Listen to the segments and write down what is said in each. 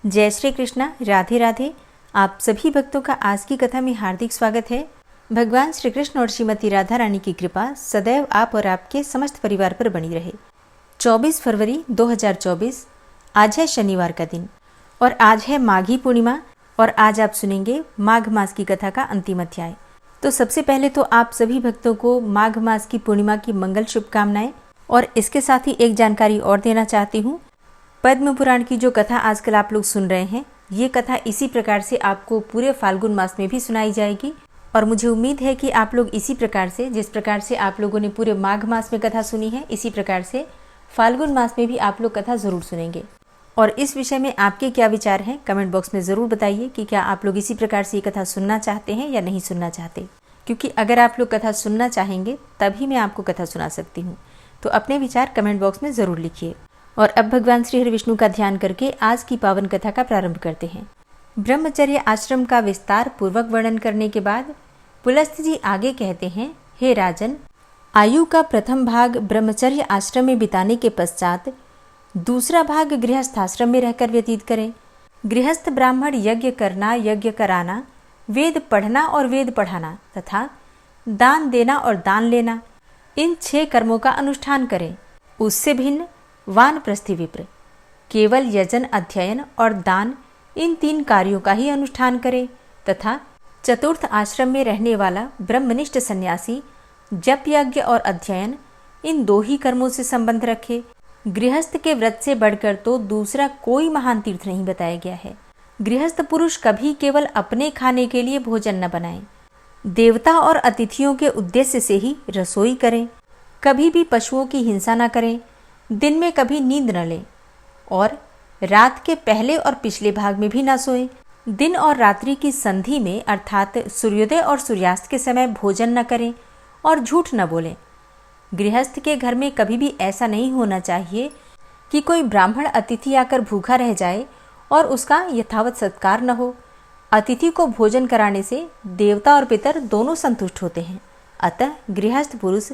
जय श्री कृष्णा, राधे राधे। आप सभी भक्तों का आज की कथा में हार्दिक स्वागत है। भगवान श्री कृष्ण और श्रीमती राधा रानी की कृपा सदैव आप और आपके समस्त परिवार पर बनी रहे। 24 फरवरी 2024 आज है शनिवार का दिन और आज है माघी पूर्णिमा और आज आप सुनेंगे माघ मास की कथा का अंतिम अध्याय। तो सबसे पहले तो आप सभी भक्तों को माघ मास की पूर्णिमा की मंगल शुभकामनाएं और इसके साथ ही एक जानकारी और देना चाहती हूँ। पद्म पुराण की जो कथा आजकल आप लोग सुन रहे हैं, ये कथा इसी प्रकार से आपको पूरे फाल्गुन मास में भी सुनाई जाएगी और मुझे उम्मीद है कि आप लोग इसी प्रकार से, जिस प्रकार से आप लोगों ने पूरे माघ मास में कथा सुनी है, इसी प्रकार से फाल्गुन मास में भी आप लोग कथा ज़रूर सुनेंगे। और इस विषय में आपके क्या विचार हैं, कमेंट बॉक्स में ज़रूर बताइए कि क्या आप लोग इसी प्रकार से ये कथा सुनना चाहते हैं या नहीं सुनना चाहते, क्योंकि अगर आप लोग कथा सुनना चाहेंगे तभी मैं आपको कथा सुना सकती हूँ। तो अपने विचार कमेंट बॉक्स में ज़रूर लिखिए। और अब भगवान श्री हरि विष्णु का ध्यान करके आज की पावन कथा का प्रारंभ करते हैं। ब्रह्मचर्य आश्रम का विस्तार पूर्वक वर्णन करने के बाद पुलस्त्य जी आगे कहते हैं, हे राजन, आयु का प्रथम भाग ब्रह्मचर्य आश्रम में बिताने के पश्चात दूसरा भाग गृहस्थाश्रम में रहकर व्यतीत करें। गृहस्थ ब्राह्मण यज्ञ करना, यज्ञ कराना, वेद पढ़ना और वेद पढ़ाना तथा दान देना और दान लेना, इन 6 कर्मों का अनुष्ठान करें। उससे भिन्न वानप्रस्थी विप्र केवल यजन, अध्ययन और दान, इन 3 कार्यों का ही अनुष्ठान करें तथा चतुर्थ आश्रम में रहने वाला ब्रह्मनिष्ठ सन्यासी जप, यज्ञ और अध्ययन, इन 2 ही कर्मों से संबंध रखे। गृहस्थ के व्रत से बढ़कर तो दूसरा कोई महान तीर्थ नहीं बताया गया है। गृहस्थ पुरुष कभी केवल अपने खाने के लिए भोजन न बनाएं, देवता और अतिथियों के उद्देश्य से ही रसोई करें, कभी भी पशुओं की हिंसा न करें, दिन में कभी नींद न लें और रात के पहले और पिछले भाग में भी न सोएं। दिन और रात्रि की संधि में अर्थात सूर्योदय और सूर्यास्त के समय भोजन न करें और झूठ न बोलें। गृहस्थ के घर में कभी भी ऐसा नहीं होना चाहिए कि कोई ब्राह्मण अतिथि आकर भूखा रह जाए और उसका यथावत सत्कार न हो। अतिथि को भोजन कराने से देवता और पितर दोनों संतुष्ट होते हैं। अतः गृहस्थ पुरुष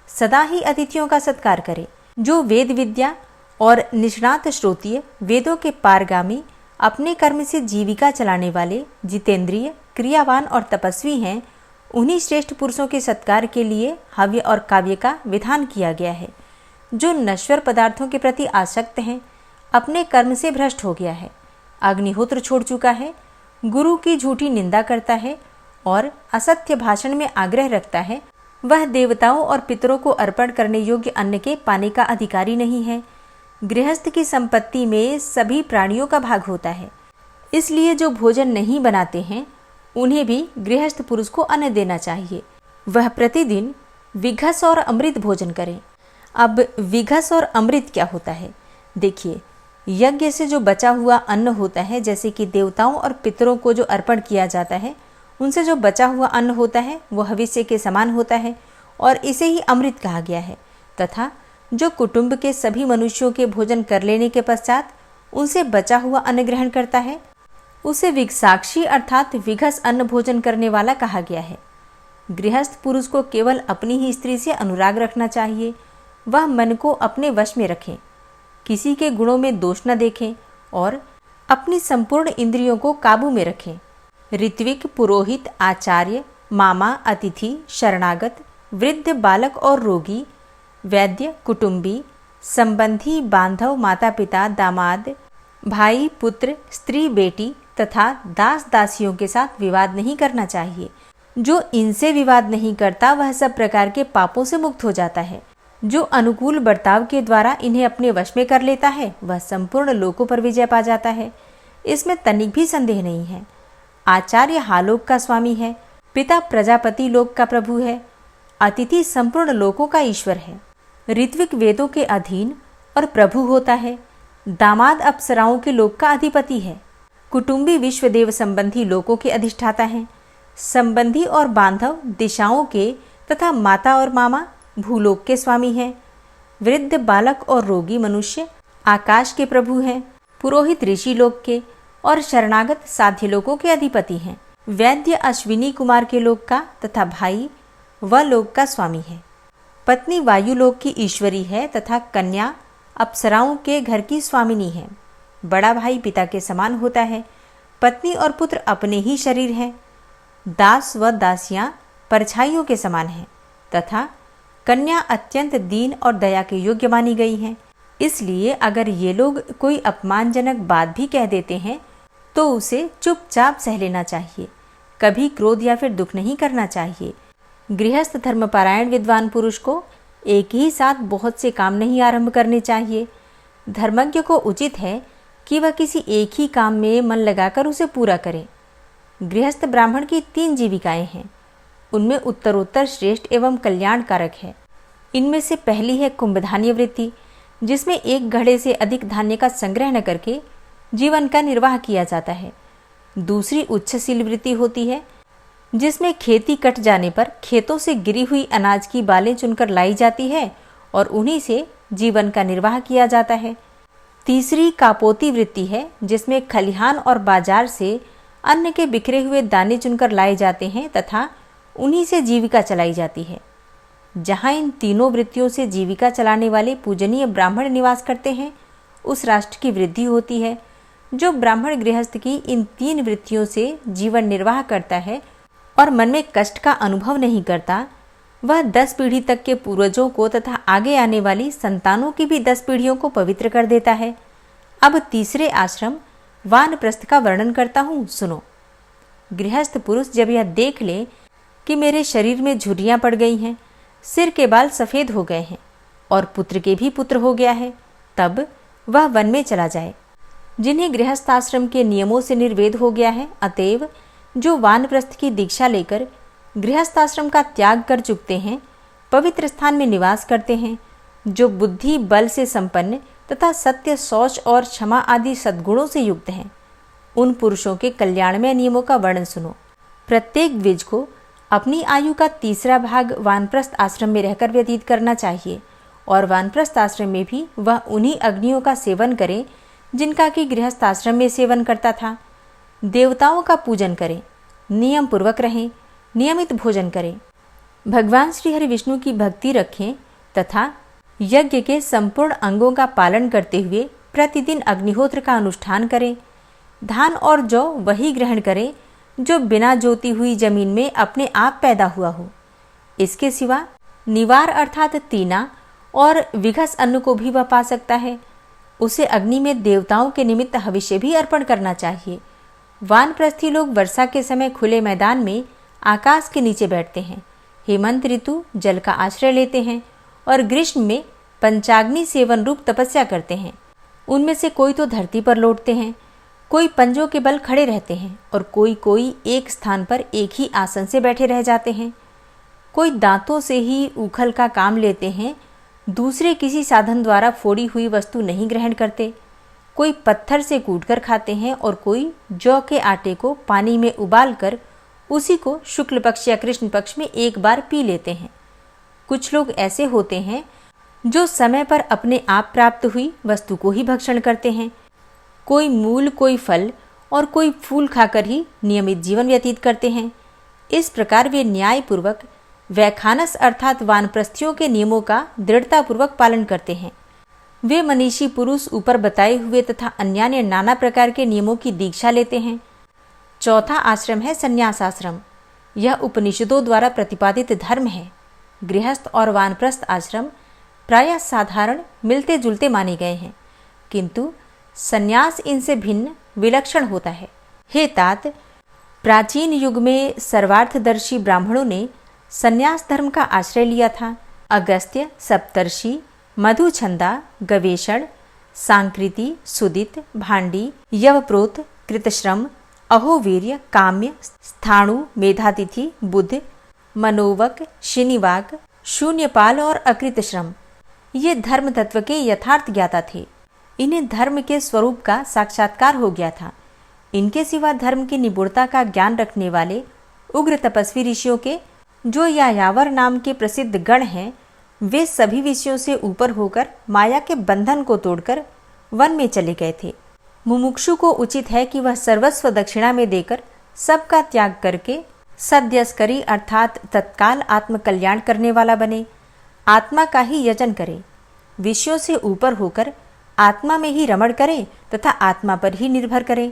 सदा ही अतिथियों का सत्कार करे। जो वेद विद्या और निष्णात श्रोतीय, वेदों के पारगामी, अपने कर्म से जीविका चलाने वाले, जितेंद्रिय, क्रियावान और तपस्वी हैं, उन्हीं श्रेष्ठ पुरुषों के सत्कार के लिए हव्य और काव्य का विधान किया गया है। जो नश्वर पदार्थों के प्रति आसक्त हैं, अपने कर्म से भ्रष्ट हो गया है, अग्निहोत्र छोड़ चुका है, गुरु की झूठी निंदा करता है और असत्य भाषण में आग्रह रखता है, वह देवताओं और पितरों को अर्पण करने योग्य अन्न के पाने का अधिकारी नहीं है। गृहस्थ की संपत्ति में सभी प्राणियों का भाग होता है, इसलिए जो भोजन नहीं बनाते हैं उन्हें भी गृहस्थ पुरुष को अन्न देना चाहिए। वह प्रतिदिन विघस और अमृत भोजन करें। अब विघस और अमृत क्या होता है? देखिए, यज्ञ से जो बचा हुआ अन्न होता है, जैसे कि देवताओं और पितरों को जो अर्पण किया जाता है, उनसे जो बचा हुआ अन्न होता है वो हविष्य के समान होता है और इसे ही अमृत कहा गया है। तथा जो कुटुंब के सभी मनुष्यों के भोजन कर लेने के पश्चात उनसे बचा हुआ अन्न ग्रहण करता है, उसे विघसाक्षी अर्थात विघस अन्न भोजन करने वाला कहा गया है। गृहस्थ पुरुष को केवल अपनी ही स्त्री से अनुराग रखना चाहिए। वह मन को अपने वश में रखें, किसी के गुणों में दोष न देखें और अपनी संपूर्ण इंद्रियों को काबू में रखें। ऋत्विक, पुरोहित, आचार्य, मामा, अतिथि, शरणागत, वृद्ध, बालक और रोगी, वैद्य, कुटुंबी, संबंधी, बांधव, माता पिता, दामाद, भाई, पुत्र, स्त्री, बेटी तथा दास दासियों के साथ विवाद नहीं करना चाहिए। जो इनसे विवाद नहीं करता वह सब प्रकार के पापों से मुक्त हो जाता है। जो अनुकूल बर्ताव के द्वारा इन्हें अपने वश में कर लेता है वह संपूर्ण लोकों पर विजय पा जाता है। इसमें तनिक भी संदेह नहीं है। आचार्य हालोक का स्वामी है, पिता प्रजापति लोक का प्रभु है, अतिथि संपूर्ण लोकों का ईश्वर है, ऋत्विक वेदों के अधीन और प्रभु होता है, दामाद अप्सराओं के लोक का अधिपति है, कुटुंबी विश्वदेव संबंधी लोकों के अधिष्ठाता हैं, संबंधी और बांधव दिशाओं के तथा माता और मामा भूलोक के स्वामी हैं, वृद्ध, बालक और रोगी मनुष्य आकाश के प्रभु हैं, पुरोहित ऋषि लोक के और शरणागत साध्य लोकों के अधिपति हैं, वैद्य अश्विनी कुमार के लोक का तथा भाई व लोक का स्वामी है, पत्नी वायु लोक की ईश्वरी है तथा कन्या अप्सराओं के घर की स्वामिनी है। बड़ा भाई पिता के समान होता है, पत्नी और पुत्र अपने ही शरीर हैं, दास व दासियां परछाइयों के समान हैं तथा कन्या अत्यंत दीन और दया के योग्य मानी गई हैं। इसलिए अगर ये लोग कोई अपमानजनक बात भी कह देते हैं तो उसे चुपचाप सह लेना चाहिए, कभी क्रोध या फिर दुख नहीं करना चाहिए। गृहस्थ धर्मपरायण विद्वान पुरुष को एक ही साथ बहुत से काम नहीं आरंभ करने चाहिए। धर्मज्ञ को उचित है कि वह किसी एक ही काम में मन लगाकर उसे पूरा करे। गृहस्थ ब्राह्मण की 3 जीविकाएं हैं, उनमें उत्तरोत्तर श्रेष्ठ एवं कल्याणकारक है। इनमें से पहली है कुंभधान्य वृत्ति, जिसमें एक घड़े से अधिक धान्य का संग्रह न करके जीवन का निर्वाह किया जाता है। दूसरी उच्छसील वृत्ति होती है, जिसमें खेती कट जाने पर खेतों से गिरी हुई अनाज की बालें चुनकर लाई जाती है और उन्हीं से जीवन का निर्वाह किया जाता है। तीसरी कापोती वृत्ति है, जिसमें खलिहान और बाजार से अन्न के बिखरे हुए दाने चुनकर लाए जाते हैं तथा उन्हीं से जीविका चलाई जाती है। जहाँ इन तीनों वृत्तियों से जीविका चलाने वाले पूजनीय ब्राह्मण निवास करते हैं, उस राष्ट्र की वृद्धि होती है। जो ब्राह्मण गृहस्थ की इन 3 वृत्तियों से जीवन निर्वाह करता है और मन में कष्ट का अनुभव नहीं करता, वह 10 पीढ़ी तक के पूर्वजों को तथा आगे आने वाली संतानों की भी 10 पीढ़ियों को पवित्र कर देता है। अब तीसरे आश्रम वानप्रस्थ का वर्णन करता हूँ, सुनो। गृहस्थ पुरुष जब यह देख ले कि मेरे शरीर में झुर्रियाँ पड़ गई हैं, सिर के बाल सफ़ेद हो गए हैं और पुत्र के भी पुत्र हो गया है, तब वह वन में चला जाए। जिन्हें गृहस्थाश्रम के नियमों से निर्वेद हो गया है, अतएव जो वानप्रस्थ की दीक्षा लेकर गृहस्थाश्रम का त्याग कर चुकते हैं, पवित्र स्थान में निवास करते हैं, जो बुद्धि बल से संपन्न तथा सत्य, शौच और क्षमा आदि सद्गुणों से युक्त हैं, उन पुरुषों के कल्याणमय नियमों का वर्णन सुनो। प्रत्येक द्विज को अपनी आयु का 3रा भाग वानप्रस्थ आश्रम में रहकर व्यतीत करना चाहिए और वानप्रस्थ आश्रम में भी वह उन्हीं अग्नियों का सेवन करे जिनका कि गृहस्थ आश्रम में सेवन करता था। देवताओं का पूजन करें, नियम पूर्वक रहें, नियमित भोजन करें, भगवान श्री हरि विष्णु की भक्ति रखें तथा यज्ञ के संपूर्ण अंगों का पालन करते हुए प्रतिदिन अग्निहोत्र का अनुष्ठान करें। धान और जौ वही ग्रहण करें जो बिना जोती हुई जमीन में अपने आप पैदा हुआ हो। इसके सिवा निवार अर्थात तीना और विघस अन्न को भी वह पा सकता है। उसे अग्नि में देवताओं के निमित्त हविष्य भी अर्पण करना चाहिए। वानप्रस्थी लोग वर्षा के समय खुले मैदान में आकाश के नीचे बैठते हैं, हेमंत ऋतु जल का आश्रय लेते हैं और ग्रीष्म में पंचाग्नि सेवन रूप तपस्या करते हैं। उनमें से कोई तो धरती पर लौटते हैं, कोई पंजों के बल खड़े रहते हैं और कोई एक स्थान पर एक ही आसन से बैठे रह जाते हैं। कोई दांतों से ही उखल का काम लेते हैं, दूसरे किसी साधन द्वारा फोड़ी हुई वस्तु नहीं ग्रहण करते। कोई पत्थर से कूटकर खाते हैं और कोई जौ के आटे को पानी में उबालकर उसी को शुक्ल पक्ष या कृष्ण पक्ष में एक बार पी लेते हैं। कुछ लोग ऐसे होते हैं जो समय पर अपने आप प्राप्त हुई वस्तु को ही भक्षण करते हैं। कोई मूल, कोई फल और कोई फूल खाकर ही नियमित जीवन व्यतीत करते हैं। इस प्रकार वे न्यायपूर्वक वैखानस अर्थात वानप्रस्थियों के नियमों का दृढ़तापूर्वक पालन करते हैं। वे मनीषी पुरुष ऊपर बताए हुए तथा अन्यान्य नाना प्रकार के नियमों की दीक्षा लेते हैं। चौथा आश्रम है संन्यास आश्रम। यह उपनिषदों द्वारा प्रतिपादित धर्म है। गृहस्थ और वानप्रस्थ आश्रम प्रायः साधारण मिलते जुलते माने गए हैं, किंतु संन्यास इनसे भिन्न विलक्षण होता है। हे तात, प्राचीन युग में सर्वार्थदर्शी ब्राह्मणों ने संन्यास धर्म का आश्रय लिया था। अगस्त्य, सप्तर्षि, मधुछंदा, गवेषण, सांकृति, सुदित, भांडी, यवप्रोत, कृतश्रम, अहोवीर्य, काम्य, स्थाणु, मेधातिथि, बुध, मनोवक, शिनिवाक, शून्यपाल और अकृतश्रम ये धर्म तत्व के यथार्थ ज्ञाता थे। इन्हें धर्म के स्वरूप का साक्षात्कार हो गया था। इनके सिवा धर्म की निपुणता का ज्ञान रखने वाले उग्र तपस्वी ऋषियों के, जो यायावर नाम के प्रसिद्ध गण हैं, वे सभी विषयों से ऊपर होकर माया के बंधन को तोड़कर वन में चले गए थे। मुमुक्षु को उचित है कि वह सर्वस्व दक्षिणा में देकर सबका त्याग करके सद्यस्करी अर्थात तत्काल आत्मकल्याण करने वाला बने, आत्मा का ही यजन करे, विषयों से ऊपर होकर आत्मा में ही रमण करें तथा आत्मा पर ही निर्भर करें।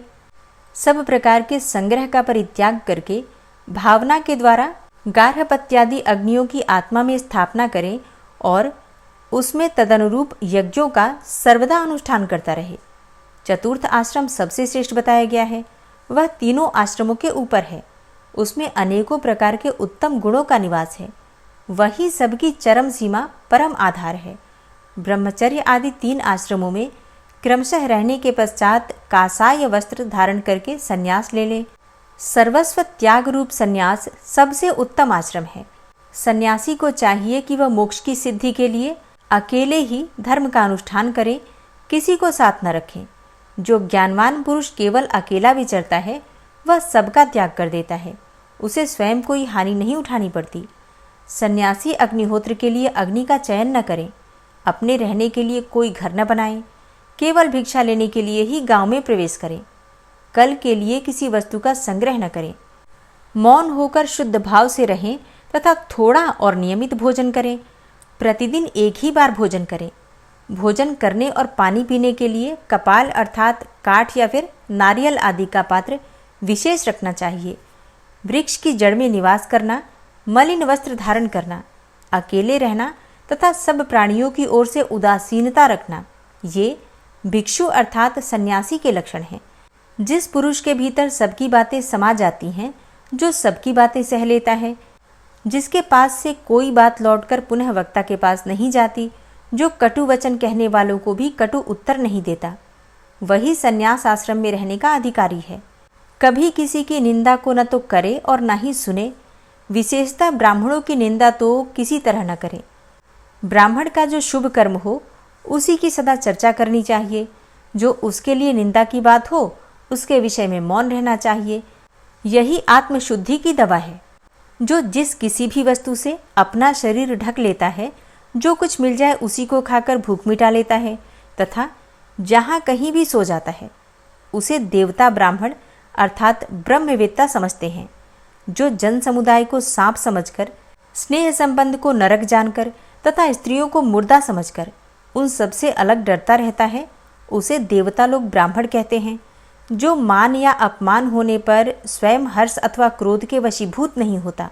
सब प्रकार के संग्रह का परित्याग करके भावना के द्वारा गार्हपत्यादि अग्नियों की आत्मा में स्थापना करें और उसमें तदनुरूप यज्ञों का सर्वदा अनुष्ठान करता रहे। चतुर्थ आश्रम सबसे श्रेष्ठ बताया गया है। वह तीनों आश्रमों के ऊपर है। उसमें अनेकों प्रकार के उत्तम गुणों का निवास है। वही सबकी चरम सीमा परम आधार है। ब्रह्मचर्य आदि 3 आश्रमों में क्रमशः रहने के पश्चात कासाय वस्त्र धारण करके संन्यास ले ले। सर्वस्व त्याग रूप संन्यास सबसे उत्तम आश्रम है। सन्यासी को चाहिए कि वह मोक्ष की सिद्धि के लिए अकेले ही धर्म का अनुष्ठान करे, किसी को साथ न रखे। जो ज्ञानवान पुरुष केवल अकेला विचरता है वह सबका त्याग कर देता है, उसे स्वयं कोई हानि नहीं उठानी पड़ती। सन्यासी अग्निहोत्र के लिए अग्नि का चयन न करे, अपने रहने के लिए कोई घर न बनाए, केवल भिक्षा लेने के लिए ही गांव में प्रवेश करे। कल के लिए किसी वस्तु का संग्रह न करें। मौन होकर शुद्ध भाव से रहें तथा थोड़ा और नियमित भोजन करें। प्रतिदिन एक ही बार भोजन करें। भोजन करने और पानी पीने के लिए कपाल अर्थात काठ या फिर नारियल आदि का पात्र विशेष रखना चाहिए। वृक्ष की जड़ में निवास करना, मलिन वस्त्र धारण करना, अकेले रहना तथा सब प्राणियों की ओर से उदासीनता रखना, ये भिक्षु अर्थात सन्यासी के लक्षण हैं। जिस पुरुष के भीतर सबकी बातें समा जाती हैं, जो सबकी बातें सह लेता है, जिसके पास से कोई बात लौटकर पुनः वक्ता के पास नहीं जाती, जो कटु वचन कहने वालों को भी कटु उत्तर नहीं देता, वही सन्यास आश्रम में रहने का अधिकारी है। कभी किसी की निंदा को न तो करे और न ही सुने। विशेषतः ब्राह्मणों की निंदा तो किसी तरह न करे। ब्राह्मण का जो शुभ कर्म हो उसी की सदा चर्चा करनी चाहिए। जो उसके लिए निंदा की बात हो उसके विषय में मौन रहना चाहिए। यही आत्मशुद्धि की दवा है। जो जिस किसी भी वस्तु से अपना शरीर ढक लेता है, जो कुछ मिल जाए उसी को खाकर भूख मिटा लेता है तथा जहाँ कहीं भी सो जाता है, उसे देवता ब्राह्मण अर्थात ब्रह्मवेत्ता समझते हैं। जो जन समुदाय को सांप समझकर, स्नेह संबंध को नरक जानकर तथा स्त्रियों को मुर्दा समझकर उन सबसे अलग डरता रहता है, उसे देवता लोग ब्राह्मण कहते हैं। जो मान या अपमान होने पर स्वयं हर्ष अथवा क्रोध के वशीभूत नहीं होता,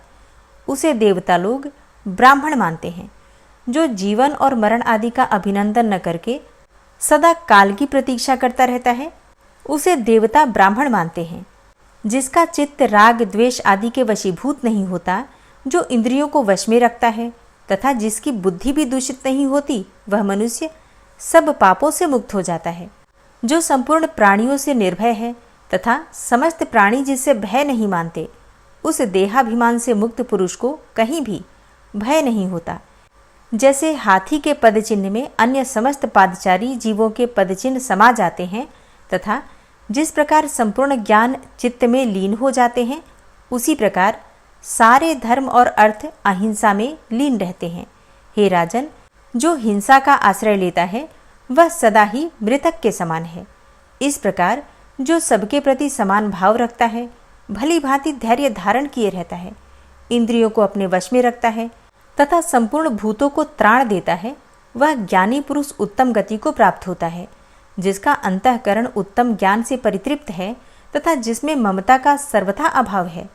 उसे देवता लोग ब्राह्मण मानते हैं। जो जीवन और मरण आदि का अभिनंदन न करके सदा काल की प्रतीक्षा करता रहता है, उसे देवता ब्राह्मण मानते हैं। जिसका चित्त राग द्वेष आदि के वशीभूत नहीं होता, जो इंद्रियों को वश में रखता है तथा जिसकी बुद्धि भी दूषित नहीं होती, वह मनुष्य सब पापों से मुक्त हो जाता है। जो संपूर्ण प्राणियों से निर्भय है तथा समस्त प्राणी जिससे भय नहीं मानते, उस देहाभिमान से मुक्त पुरुष को कहीं भी भय नहीं होता। जैसे हाथी के पदचिन्ह में अन्य समस्त पादचारी जीवों के पदचिन्ह समा जाते हैं तथा जिस प्रकार संपूर्ण ज्ञान चित्त में लीन हो जाते हैं, उसी प्रकार सारे धर्म और अर्थ अहिंसा में लीन रहते हैं। हे राजन, जो हिंसा का आश्रय लेता है वह सदा ही मृतक के समान है। इस प्रकार जो सबके प्रति समान भाव रखता है, भली भांति धैर्य धारण किए रहता है, इंद्रियों को अपने वश में रखता है तथा संपूर्ण भूतों को त्राण देता है, वह ज्ञानी पुरुष उत्तम गति को प्राप्त होता है। जिसका अंतःकरण उत्तम ज्ञान से परितृप्त है तथा जिसमें ममता का सर्वथा अभाव है,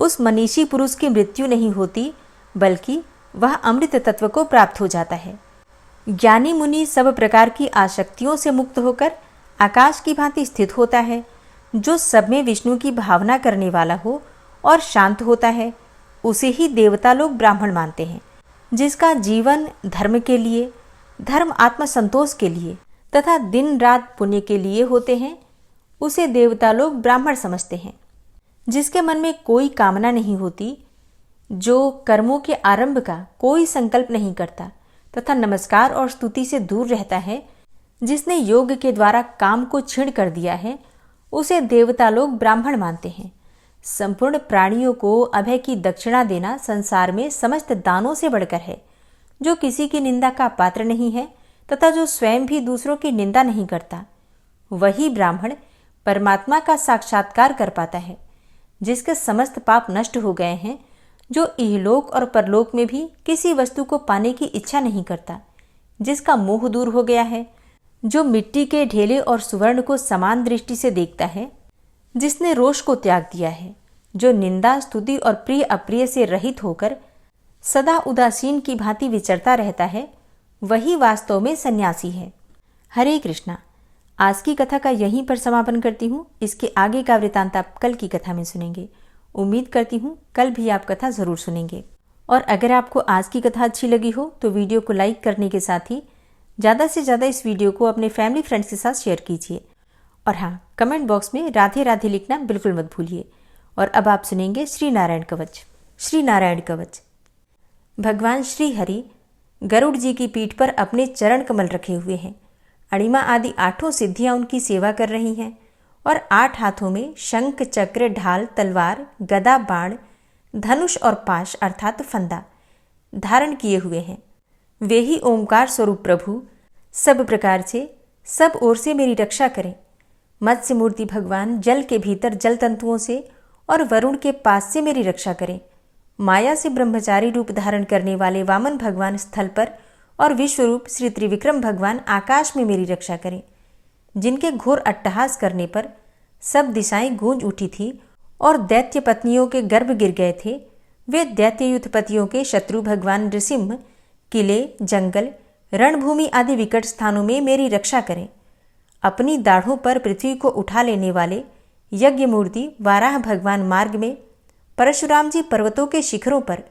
उस मनीषी पुरुष की मृत्यु नहीं होती, बल्कि वह अमृत तत्व को प्राप्त हो जाता है। ज्ञानी मुनि सब प्रकार की आसक्तियों से मुक्त होकर आकाश की भांति स्थित होता है। जो सब में विष्णु की भावना करने वाला हो और शांत होता है, उसे ही देवता लोग ब्राह्मण मानते हैं। जिसका जीवन धर्म के लिए, धर्म आत्मसंतोष के लिए तथा दिन रात पुण्य के लिए होते हैं, उसे देवता लोग ब्राह्मण समझते हैं। जिसके मन में कोई कामना नहीं होती, जो कर्मों के आरंभ का कोई संकल्प नहीं करता तथा नमस्कार और स्तुति से दूर रहता है, जिसने योग के द्वारा काम को छीण कर दिया है, उसे देवता लोग ब्राह्मण मानते हैं। संपूर्ण प्राणियों को अभय की दक्षिणा देना संसार में समस्त दानों से बढ़कर है। जो किसी की निंदा का पात्र नहीं है तथा जो स्वयं भी दूसरों की निंदा नहीं करता, वही ब्राह्मण परमात्मा का साक्षात्कार कर पाता है। जिसके समस्त पाप नष्ट हो गए हैं, जो इहलोक और परलोक में भी किसी वस्तु को पाने की इच्छा नहीं करता, जिसका मोह दूर हो गया है, जो मिट्टी के ढेले और सुवर्ण को समान दृष्टि से देखता है, जिसने रोष को त्याग दिया है, जो निंदा, स्तुति और प्रिय अप्रिय से रहित होकर सदा उदासीन की भांति विचरता रहता है, वही वास्तव में सन्यासी है। हरे कृष्णा। आज की कथा का यहीं पर समापन करती हूँ। इसके आगे का वृतांत आप कल की कथा में सुनेंगे। उम्मीद करती हूँ कल भी आप कथा जरूर सुनेंगे। और अगर आपको आज की कथा अच्छी लगी हो तो वीडियो को लाइक करने के साथ ही ज़्यादा से ज़्यादा इस वीडियो को अपने फैमिली फ्रेंड्स के साथ शेयर कीजिए। और हाँ, कमेंट बॉक्स में राधे राधे लिखना बिल्कुल मत भूलिए। और अब आप सुनेंगे श्री नारायण कवच। श्री नारायण कवच। भगवान श्री हरि गरुड़ जी की पीठ पर अपने चरण कमल रखे हुए हैं। अणिमा आदि 8 सिद्धियां उनकी सेवा कर रही हैं और 8 हाथों में शंख, चक्र, ढाल, तलवार, गदा, बाण, धनुष और पाश अर्थात फंदा धारण किए हुए हैं। वे ही ओंकार स्वरूप प्रभु सब प्रकार से, सब ओर से मेरी रक्षा करें। मत्स्य मूर्ति भगवान जल के भीतर जल तंतुओं से और वरुण के पास से मेरी रक्षा करें। माया से ब्रह्मचारी रूप धारण करने वाले वामन भगवान स्थल पर और विश्वरूप श्री त्रिविक्रम भगवान आकाश में मेरी रक्षा करें। जिनके घोर अट्टहास करने पर सब दिशाएं गूंज उठी थी और दैत्य पत्नियों के गर्भ गिर गए थे, वे दैत्ययुत पतियों के शत्रु भगवान नृसिंह किले, जंगल, रणभूमि आदि विकट स्थानों में मेरी रक्षा करें। अपनी दाढ़ों पर पृथ्वी को उठा लेने वाले यज्ञ मूर्ति वाराह भगवान मार्ग में, परशुराम जी पर्वतों के शिखरों पर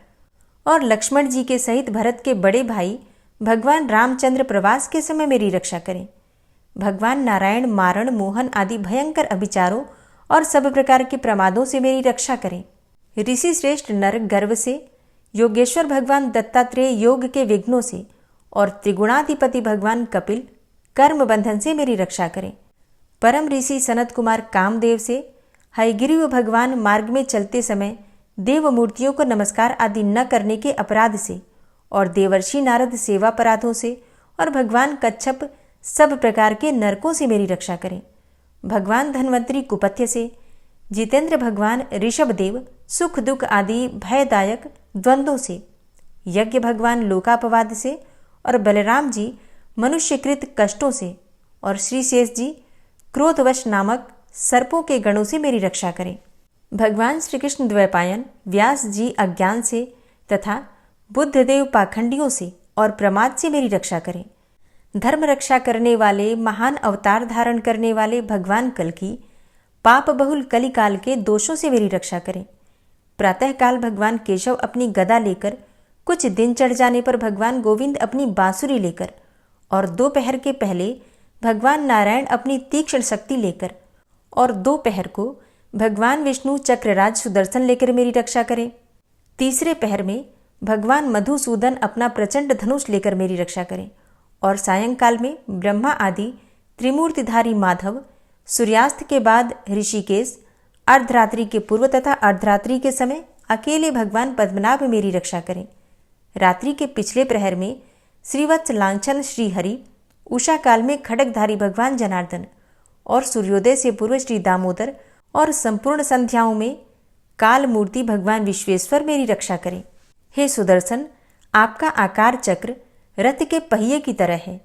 और लक्ष्मण जी के सहित भरत के बड़े भाई भगवान रामचंद्र प्रवास के समय मेरी रक्षा करें। भगवान नारायण मारण, मोहन आदि भयंकर अभिचारों और सब प्रकार के प्रमादों से मेरी रक्षा करें। ऋषि श्रेष्ठ नर गर्व से, योगेश्वर भगवान दत्तात्रेय योग के विघ्नों से और त्रिगुणाधिपति भगवान कपिल कर्म बंधन से मेरी रक्षा करें। परम ऋषि सनत कुमार कामदेव से, हयग्रीव भगवान मार्ग में चलते समय देव मूर्तियों को नमस्कार आदि न करने के अपराध से और देवर्षि नारद सेवा अपराधों से और भगवान कच्छप सब प्रकार के नरकों से मेरी रक्षा करें। भगवान धन्वंतरी कुपथ्य से, जितेंद्र भगवान ऋषभदेव सुख दुख आदि भयदायक द्वंद्वों से, यज्ञ भगवान लोकापवाद से और बलराम जी मनुष्यकृत कष्टों से और श्री शेष जी क्रोधवश नामक सर्पों के गणों से मेरी रक्षा करें। भगवान श्री कृष्ण द्वैपायन व्यास जी अज्ञान से तथा बुद्धदेव पाखंडियों से और प्रमाद से मेरी रक्षा करें। धर्म रक्षा करने वाले महान अवतार धारण करने वाले भगवान कल्कि पाप बहुल कलिकाल के दोषों से मेरी रक्षा करें। प्रातःकाल भगवान केशव अपनी गदा लेकर, कुछ दिन चढ़ जाने पर भगवान गोविंद अपनी बांसुरी लेकर और दोपहर के पहले भगवान नारायण अपनी तीक्ष्ण शक्ति लेकर और दोपहर को भगवान विष्णु चक्रराज सुदर्शन लेकर मेरी रक्षा करें। तीसरे पहर में भगवान मधुसूदन अपना प्रचंड धनुष लेकर मेरी रक्षा करें और सायंकाल में ब्रह्मा आदि त्रिमूर्तिधारी माधव, सूर्यास्त के बाद ऋषिकेश, अर्धरात्रि के पूर्व तथा अर्धरात्रि के समय अकेले भगवान पद्मनाभ मेरी रक्षा करें। रात्रि के पिछले प्रहर में श्रीवत्स लांछन श्रीहरि, उषा काल में खड्गधारी भगवान जनार्दन और सूर्योदय से पूर्व श्री दामोदर और संपूर्ण संध्याओं में काल मूर्ति भगवान विश्वेश्वर मेरी रक्षा करें। हे सुदर्शन, आपका आकार चक्र रथ के पहिए की तरह है।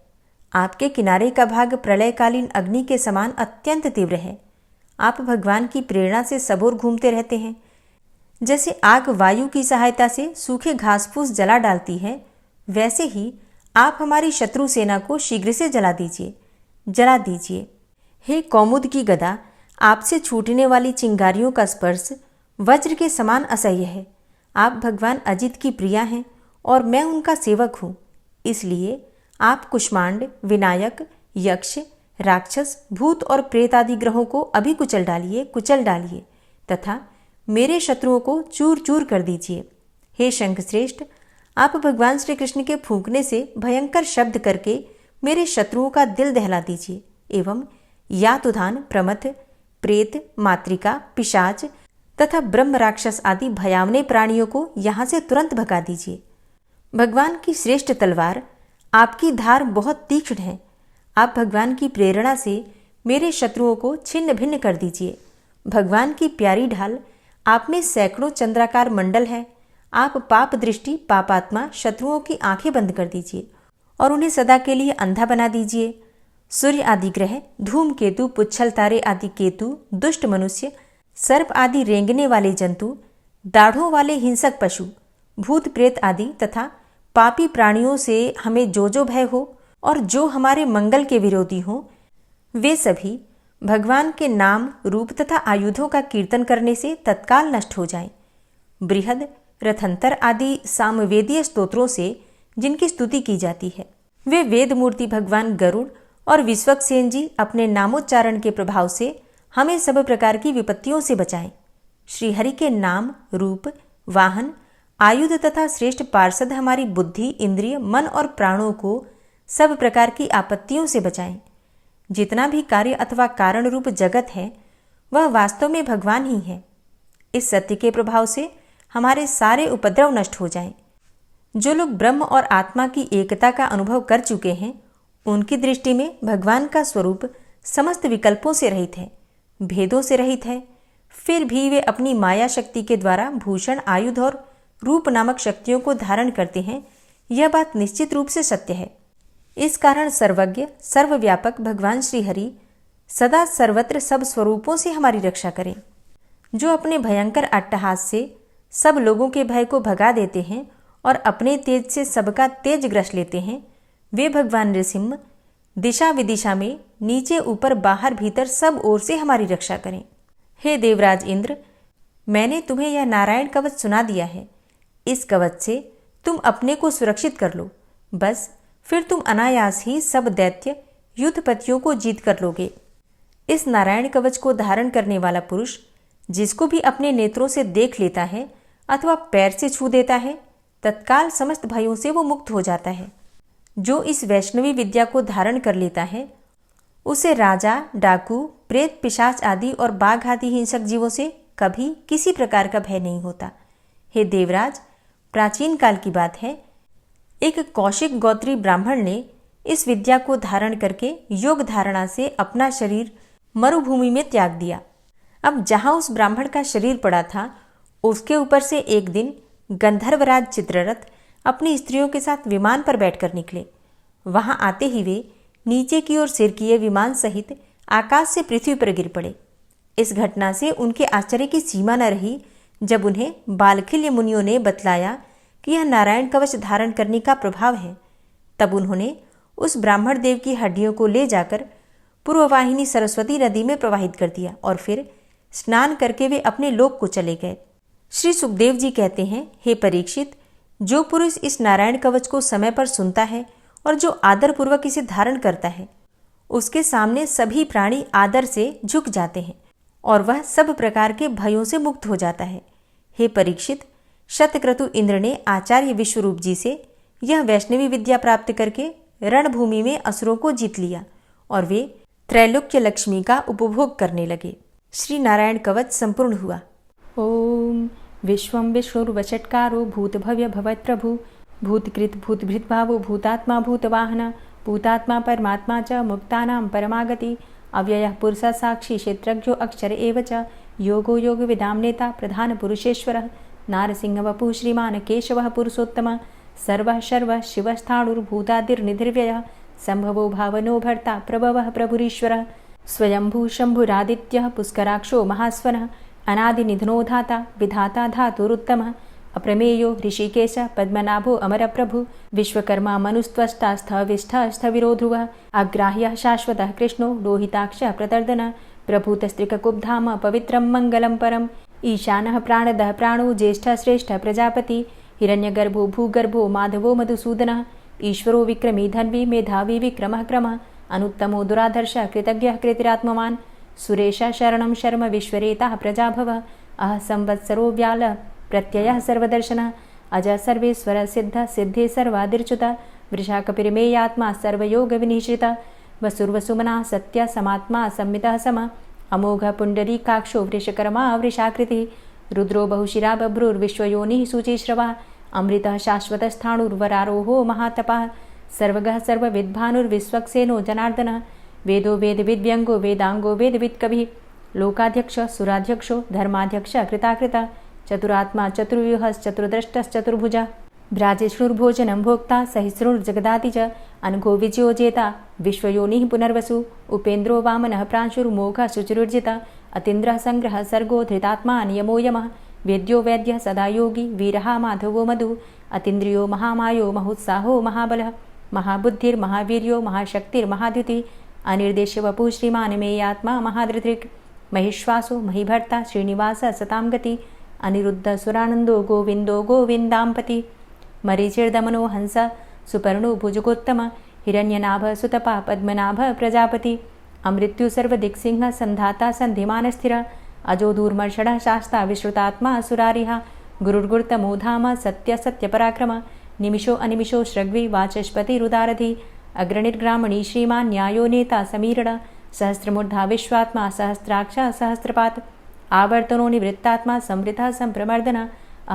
आपके किनारे का भाग प्रलयकालीन अग्नि के समान अत्यंत तीव्र है। आप भगवान की प्रेरणा से सबोर घूमते रहते हैं। जैसे आग वायु की सहायता से सूखे घास फूस जला डालती है, वैसे ही आप हमारी शत्रु सेना को शीघ्र से जला दीजिए। हे कौमुद की गदा, आपसे छूटने वाली चिंगारियों का स्पर्श वज्र के समान असह्य है। आप भगवान अजित की प्रिया हैं और मैं उनका सेवक हूँ। इसलिए आप कुष्मांड, विनायक, यक्ष, राक्षस, भूत और प्रेत आदि ग्रहों को अभी कुचल डालिए तथा मेरे शत्रुओं को चूर चूर कर दीजिए। हे शंखश्रेष्ठ, आप भगवान श्री कृष्ण के फूंकने से भयंकर शब्द करके मेरे शत्रुओं का दिल दहला दीजिए एवं यातुधान, प्रमथ, प्रेत, मातृका, पिशाच तथा ब्रह्म राक्षस आदि भयावने प्राणियों को यहाँ से तुरंत भगा दीजिए। भगवान की श्रेष्ठ तलवार, आपकी धार बहुत तीक्ष्ण है। आप भगवान की प्रेरणा से मेरे शत्रुओं को छिन्न भिन्न कर दीजिए। भगवान की प्यारी ढाल, आप में सैकड़ों चंद्राकार मंडल है। आप पाप दृष्टि, पापात्मा शत्रुओं की आंखें बंद कर दीजिए और उन्हें सदा के लिए अंधा बना दीजिए। सूर्य आदि ग्रह, धूमकेतु, पुच्छल तारे आदि केतु, दुष्ट मनुष्य, सर्प आदि रेंगने वाले जंतु, दाढ़ों वाले हिंसक पशु, भूत प्रेत आदि तथा पापी प्राणियों से हमें जो भय हो और जो हमारे मंगल के विरोधी हो, वे सभी भगवान के नाम, रूप तथा आयुधों का कीर्तन करने से तत्काल नष्ट हो जाएं। बृहद, रथंतर आदि सामवेदीय स्तोत्रों से जिनकी स्तुति की जाती है, वे वेद मूर्ति भगवान गरुड़ और विश्वक्सेन जी अपने नामोच्चारण के प्रभाव से हमें सब प्रकार की विपत्तियों से बचाएं। श्रीहरि के नाम, रूप, वाहन, आयुध तथा श्रेष्ठ पार्षद हमारी बुद्धि, इंद्रिय, मन और प्राणों को सब प्रकार की आपत्तियों से बचाएं। जितना भी कार्य अथवा कारण रूप जगत है वह वास्तव में भगवान ही है। इस सत्य के प्रभाव से हमारे सारे उपद्रव नष्ट हो जाएं। जो लोग ब्रह्म और आत्मा की एकता का अनुभव कर चुके हैं, उनकी दृष्टि में भगवान का स्वरूप समस्त विकल्पों से रहित है, भेदों से रहित है। फिर भी वे अपनी माया शक्ति के द्वारा भूषण, आयुध और रूप नामक शक्तियों को धारण करते हैं। यह बात निश्चित रूप से सत्य है। इस कारण सर्वज्ञ, सर्वव्यापक भगवान श्रीहरि सदा सर्वत्र सब स्वरूपों से हमारी रक्षा करें। जो अपने भयंकर अट्टहास से सब लोगों के भय को भगा देते हैं और अपने तेज से सबका तेज ग्रस लेते हैं, वे भगवान नृसिंह दिशा विदिशा में, नीचे ऊपर बाहर भीतर सब ओर से हमारी रक्षा करें। हे देवराज इंद्र, मैंने तुम्हें यह नारायण कवच सुना दिया है। इस कवच से तुम अपने को सुरक्षित कर लो, बस फिर तुम अनायास ही सब दैत्य युद्धपतियों को जीत कर लोगे। इस नारायण कवच को धारण करने वाला पुरुष जिसको भी अपने नेत्रों से देख लेता है अथवा पैर से छू देता है, तत्काल समस्त भयों से वो मुक्त हो जाता है। जो इस वैष्णवी विद्या को धारण कर लेता है, उसे राजा, डाकू, प्रेत, पिशाच आदि और बाघ आदि हिंसक जीवों से कभी किसी प्रकार का भय नहीं होता। हे देवराज, प्राचीन काल की बात है, एक कौशिक गोत्री ब्राह्मण ने इस विद्या को धारण करके योग धारणा से अपना शरीर मरुभूमि में त्याग दिया। अब जहां उस ब्राह्मण का शरीर पड़ा था, उसके ऊपर से एक दिन गंधर्वराज चित्ररथ अपनी स्त्रियों के साथ विमान पर बैठकर निकले। वहां आते ही वे नीचे की ओर सिरकिए विमान सहित आकाश से पृथ्वी पर गिर पड़े। इस घटना से उनके आश्चर्य की सीमा न रही जब उन्हें बालखिल्य मुनियों ने बतलाया कि यह नारायण कवच धारण करने का प्रभाव है। तब उन्होंने उस ब्राह्मण देव की हड्डियों को ले जाकर पूर्ववाहिनी सरस्वती नदी में प्रवाहित कर दिया और फिर स्नान करके वे अपने लोक को चले गए। श्री सुखदेव जी कहते हैं, हे परीक्षित, जो पुरुष इस नारायण कवच को समय पर सुनता है और जो आदर पूर्वक इसे धारण करता है, उसके सामने सभी प्राणी आदर से झुक जाते हैं और वह सब प्रकार के भयों से मुक्त हो जाता है। हे परीक्षित, शतक्रतु इंद्र ने आचार्य विश्वरूप जी से यह वैष्णवी विद्या प्राप्त करके रणभूमि में असुरों को जीत लिया और वे त्रैलोक्य लक्ष्मी का उपभोग करने लगे। श्री नारायण कवच संपूर्ण हुआ। ओम विश्वं विष्णुर्वषट्कारो भूतभव्य भवत्प्रभु भूतकृत भूतभृद्भावो भूतात्मा भूतवाहन भूतात्मा परमात्मा च मुक्तानां परमागति अव्ययः पुरुषः साक्षी क्षेत्रज्ञो अक्षर एव च योगो योगविदां नेता प्रधान पुरुषेश्वरः नारसिंहवपुः श्रीमान् केशवः पुरुषोत्तमः सर्वः शर्वः शिवस्थाणुर्भूतादिर्निधिर्व्ययः संभवो भावनो भर्ता प्रभवः प्रभुरीश्वरः स्वयंभू शंभुरादित्यः पुष्कराक्षो महास्वनः अनादिनिधनो धाता विधाता धातुरुत्तमः अप्रमेयो ऋषिकेश पद्मनाभो अमरप्रभु विश्वकर्मा मनुस्त्वष्टा स्थविष्ठः स्थविरो ध्रुवः अग्राह्यः शाश्वतः कृष्णो लोहिताक्षः प्रतर्दनः प्रभूतस्त्रिककुब्धाम पवित्रं मङ्गलं परम् ईशानः प्राणदः प्राणो ज्येष्ठः श्रेष्ठः प्रजापति हिरण्यगर्भो भूगर्भो माधवो मधुसूदनः ईश्वरो विक्रमी धन्वी मेधावी विक्रमः क्रमः अनुत्तमो दुराधर्षः कृतज्ञः कृतिरात्मवान् सुरेशः शरणं शर्म विश्वरेताः प्रजाभवः अह संवत्सरो व्याल प्रत्ययः सर्वदर्शनः अजः सर्वेश्वरः सिद्धः सिद्धे सर्वादिर्च्युतः वृषाकपिर्मेयात्मा सर्वयोगविनिश्रितः वसुर्वसुमनः सत्यः समात्मा संमितः समः अमोघः पुण्डरीकाक्षो वृषकर्मा वृषाकृतिः रुद्रो बहुशिरा बभ्रुर्विश्वयोनिः शुचिश्रवः अमृतः शाश्वतस्थाणुर्वरारोहो महातपः सर्वगः सर्वविद्भानुर्विश्वक्सेनो जनार्दनः वेदो वेदविद्व्यङ्गो वेदाङ्गो वेदवित्कविः लोकाध्यक्षः सुराध्यक्षो धर्माध्यक्षः कृताकृतः चतुरात्मा चतुर्व्यूहश्चतुर्द्रष्टश्चतुर्भुजः भ्राजिष्णुर्भोजनं भोक्ता सहिष्णुर्जगदाति च अनघो विजयो जेता विश्वयोनिः पुनर्वसु उपेन्द्रो वामनः प्रांशुर्मोघः शुचिरुर्जिता अतीन्द्रः संग्रहः सर्गो धृतात्मा नियमो यमः वेद्यो वैद्यः सदा योगी वीरः माधवो मधु अतीन्द्रियो महामायो महोत्साहो महाबलः महाबुद्धिर्महावीर्यो महाशक्तिर्महाद्युति अनिर्देश्य वपुः श्रीमान् मेयात्मा महाधृतिर् महिश्वासो महीभर्ता श्रीनिवास सतां गति अनिरुद्ध सुरानन्दो गोविन्दो गोविन्दाम्पति मरीचिर्दमनो हंस सुपर्णो भुजगोत्तम हिरण्यनाभ सुतपा पद्मनाभ प्रजापति अमृत्यु सर्वदिक्सिंह संधाता संधिमानस्थिर अजो दूर्मर्षण शास्ता विश्रुतात्मा सुरारिहा गुरुर्गुर्तमो धाम सत्य सत्यपराक्रम निमिषो अनिमिषो श्रग्वी वाचस्पति रुदारधि अग्रणिर्ग्रामणी श्रीमान् न्यायो नेता समीरण सहस्रमूर्धा विश्वात्मा सहस्राक्ष सहस्रपात आवर्तनो निवृत्तात्मा संवृतः संप्रमर्दन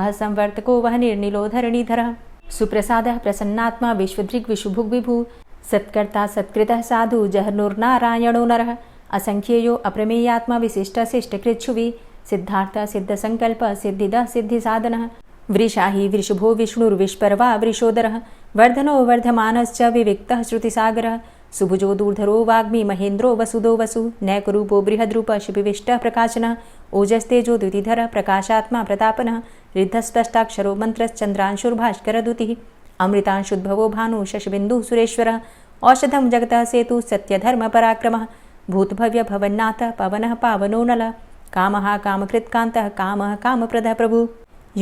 अहसंवर्तको वहनिर्निलोधरणीधरः सुप्रसादः प्रसन्नात्मा विश्वदृग् विशुभुग् विभु सत्कर्ता सत्कृतः साधु जहर्नुर्नारायणो नरः असंख्येयो अप्रमेयात्मा विशिष्टशिष्टकृच्छुवि सिद्धार्थ सिद्धसंकल्प सिद्धिदः सिद्धिसाधनः वृषाहि वृषभो विष्णुर्विष्पर्वा वृषोदरः वर्धनो वर्धमानश्च विविक्तः श्रुतिसागरः सुभुजो दूर्धरो वाग्मी महेन्द्रो वसुदो वसु नैकरूपो बृहद्रूप शिपिविष्टः प्रकाशनः ओजस्तेजो द्युतिधरः प्रकाशात्मा प्रतापनः रिद्धस्पष्टाक्षरो मन्त्रश्चन्द्रांशुर्भास्करदुतिः अमृतांशुद्भवो भानु शशबिन्दुः सुरेश्वरः औषधं जगतः सेतु सत्यधर्मपराक्रमः भूतभव्य भवन्नाथ पवनः पावनो नलः कामः कामकृत्कान्तः कामः कामप्रदः प्रभु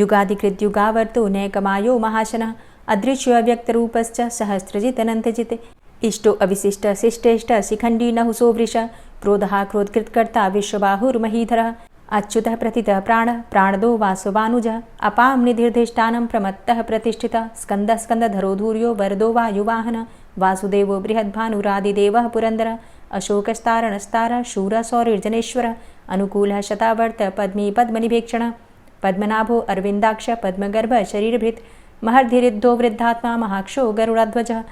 युगादिकृद्युगावर्तो नैकमायो महाशनः अदृश्यो अव्यक्तरूपश्च सहस्रजितनन्तजित् इष्टो अविशिष्ट शिष्टेष्ट शिखण्डी नहुसो वृष क्रोधः क्रोधकृत्कर्ता विश्वबाहुर्महीधरः अच्युतः प्रतितः प्राणदो वासवानुजः अपां निधिर्धिष्ठानं प्रमत्तः प्रतिष्ठितः स्कन्दः स्कन्दधरो धूर्यो वरदो वायुवाहनः वासुदेवो बृहद्भानुरादिदेवः पुरन्दरः अशोकस्तारणस्तारः शूरः सौरिर्जनेश्वरः अनुकूलः शतावर्त पद्मी पद्मनिभेक्षणः पद्मनाभो अरविन्दाक्ष पद्मगर्भ शरीरभृत् महर्धिरिद्धो वृद्धात्मा महाक्षो गरुडाध्वजः